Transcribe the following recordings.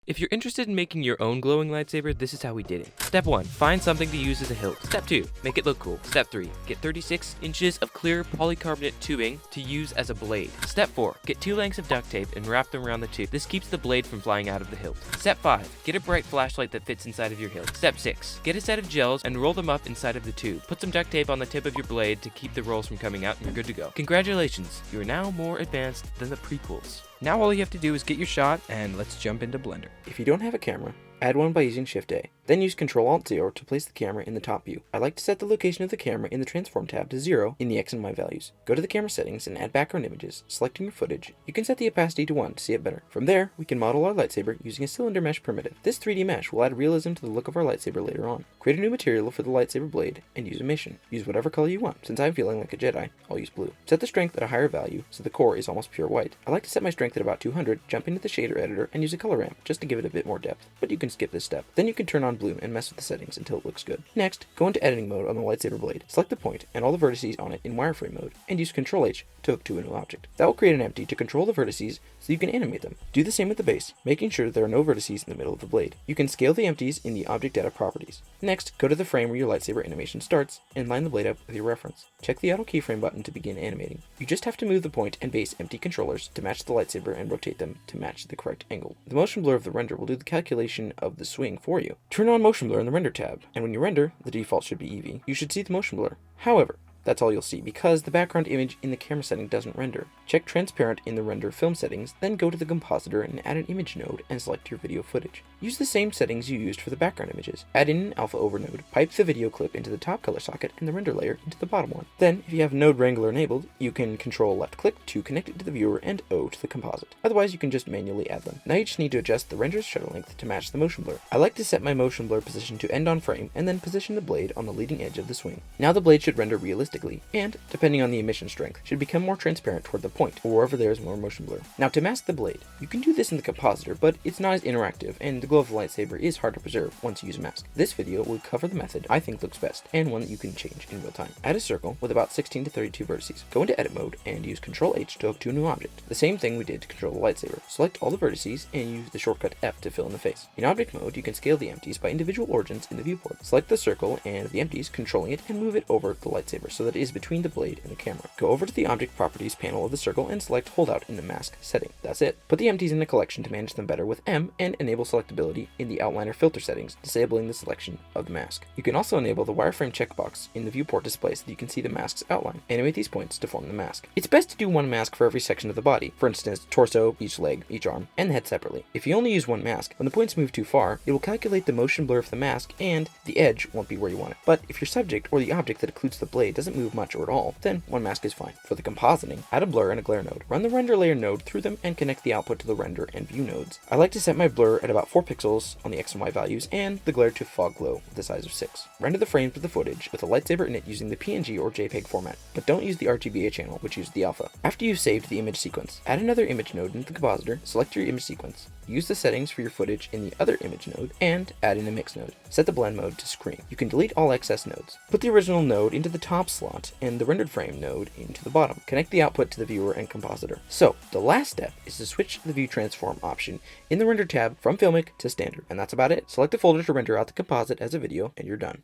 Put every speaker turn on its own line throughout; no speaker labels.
If you're interested in making your own glowing lightsaber, this is how we did it. Step 1. Find something to use as a hilt. Step 2. Make it look cool. Step 3. Get 36 inches of clear polycarbonate tubing to use as a blade. Step 4. Get 2 lengths of duct tape and wrap them around the tube. This keeps the blade from flying out of the hilt. Step 5. Get a bright flashlight that fits inside of your hilt. Step 6. Get a set of gels and roll them up inside of the tube. Put some duct tape on the tip of your blade to keep the rolls from coming out and you're good to go. Congratulations, you are now more advanced than the prequels. Now all you have to do is get your shot, and let's jump into Blender. If you don't have a camera, add one by using Shift-A. Then use Ctrl-Alt-0 to place the camera in the top view. I like to set the location of the camera in the Transform tab to 0 in the X and Y values. Go to the camera settings and add background images, selecting your footage. You can set the opacity to 1 to see it better. From there, we can model our lightsaber using a cylinder mesh primitive. This 3D mesh will add realism to the look of our lightsaber later on. Create a new material for the lightsaber blade and use emission. Use whatever color you want. Since I'm feeling like a Jedi, I'll use blue. Set the strength at a higher value so the core is almost pure white. I like to set my strength at about 200, jump into the shader editor and use a color ramp just to give it a bit more depth, but you can skip this step. Then you can turn on blue and mess with the settings until it looks good. Next, go into editing mode on the lightsaber blade. Select the point and all the vertices on it in wireframe mode, and use Ctrl-H to hook to a new object. That will create an empty to control the vertices so you can animate them. Do the same with the base, making sure there are no vertices in the middle of the blade. You can scale the empties in the object data properties. Next, go to the frame where your lightsaber animation starts and line the blade up with your reference. Check the auto keyframe button to begin animating. You just have to move the point and base empty controllers to match the lightsaber and rotate them to match the correct angle. The motion blur of the render will do the calculation of the swing for you. Turn on motion blur in the render tab, and when you render, the default should be Eevee. You should see the motion blur. However, that's all you'll see because the background image in the camera setting doesn't render. Check transparent in the render film settings, then go to the compositor and add an image node and select your video footage. Use the same settings you used for the background images. Add in an alpha over node, pipe the video clip into the top color socket and the render layer into the bottom one. Then, if you have Node Wrangler enabled, you can control left click to connect it to the viewer and O to the composite. Otherwise, you can just manually add them. Now you just need to adjust the render's shutter length to match the motion blur. I like to set my motion blur position to end on frame and then position the blade on the leading edge of the swing. Now the blade should render realistically and, depending on the emission strength, should become more transparent toward the point or wherever there is more motion blur. Now to mask the blade, you can do this in the compositor, but it's not as interactive and the glow of the lightsaber is hard to preserve once you use a mask. This video will cover the method I think looks best and one that you can change in real time. Add a circle with about 16 to 32 vertices. Go into edit mode and use Ctrl-H to hook to a new object. The same thing we did to control the lightsaber. Select all the vertices and use the shortcut F to fill in the face. In object mode, you can scale the empties by individual origins in the viewport. Select the circle and the empties, controlling it, and move it over the lightsaber so that it is between the blade and the camera. Go over to the object properties panel of the circle and select holdout in the mask setting. That's it. Put the empties in a collection to manage them better with M and enable selectability in the outliner filter settings, disabling the selection of the mask. You can also enable the wireframe checkbox in the viewport display so that you can see the mask's outline. Animate these points to form the mask. It's best to do one mask for every section of the body, for instance, torso, each leg, each arm, and the head separately. If you only use one mask, when the points move too far, it will calculate the motion blur of the mask and the edge won't be where you want it. But if your subject or the object that occludes the blade doesn't move much or at all, then one mask is fine. For the compositing, add a blur and a glare node. Run the render layer node through them and connect the output to the render and view nodes. I like to set my blur at about 4 pixels on the X and Y values and the glare to fog glow with the size of 6. Render the frames with the footage with a lightsaber in it using the PNG or JPEG format, but don't use the RGBA channel, which uses the alpha. After you've saved the image sequence, add another image node into the compositor, select your image sequence. Use the settings for your footage in the other image node, and add in a mix node. Set the blend mode to screen. You can delete all excess nodes. Put the original node into the top slot, and the rendered frame node into the bottom. Connect the output to the viewer and compositor. So, the last step is to switch the View Transform option in the Render tab from Filmic to Standard. And that's about it. Select the folder to render out the composite as a video, and you're done.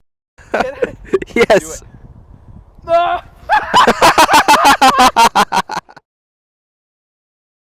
Yes!
Ah!